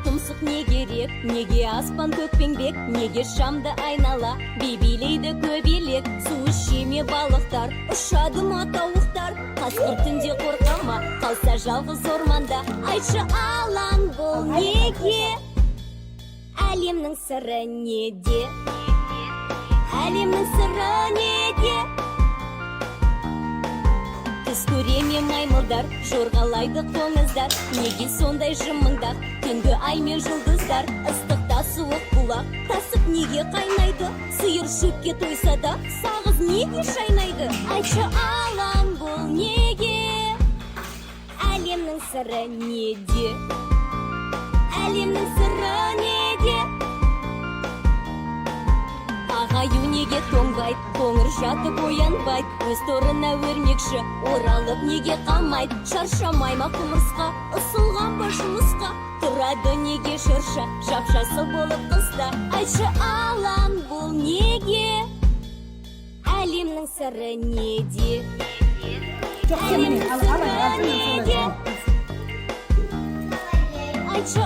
тұмсық не керек, неге аспан көкпеңбек, неге шамды айнала бейбилейді көбелек. Су ішеме балықтар, ұшады ма тауықтар, қасқыр түнде қорқама, қалса жалғыз орманда. Айтшы алаң бұл неге, әлемнің сыры неде, әлемнің сыры неде? Түс көреме маймылдар, жорғалайды қоңыздар, неге сондай жымыңдар, түнгі ай мен жұлдыздар? Ыстықта суық бұлақ, тасып неге қайнайды, сиыр шөпке тойса да сағыз неге шайнайды? Айтшы алаң бұл неге, әлемнің сыры неде, әлемнің сыры неде? Ағаю неге тоңбайды, қоңыр жатып оянбайды, өз торына өрмекші оралып неге қалмайды? Шаршамай ма құмырсқа, ысылған ба жұмысқа, тұрады неге шырша, жап-жасыл болып қыста? Айтшы алаң бұл неге, әлемнің сыры неде, әлемнің сыры неде? Айтшы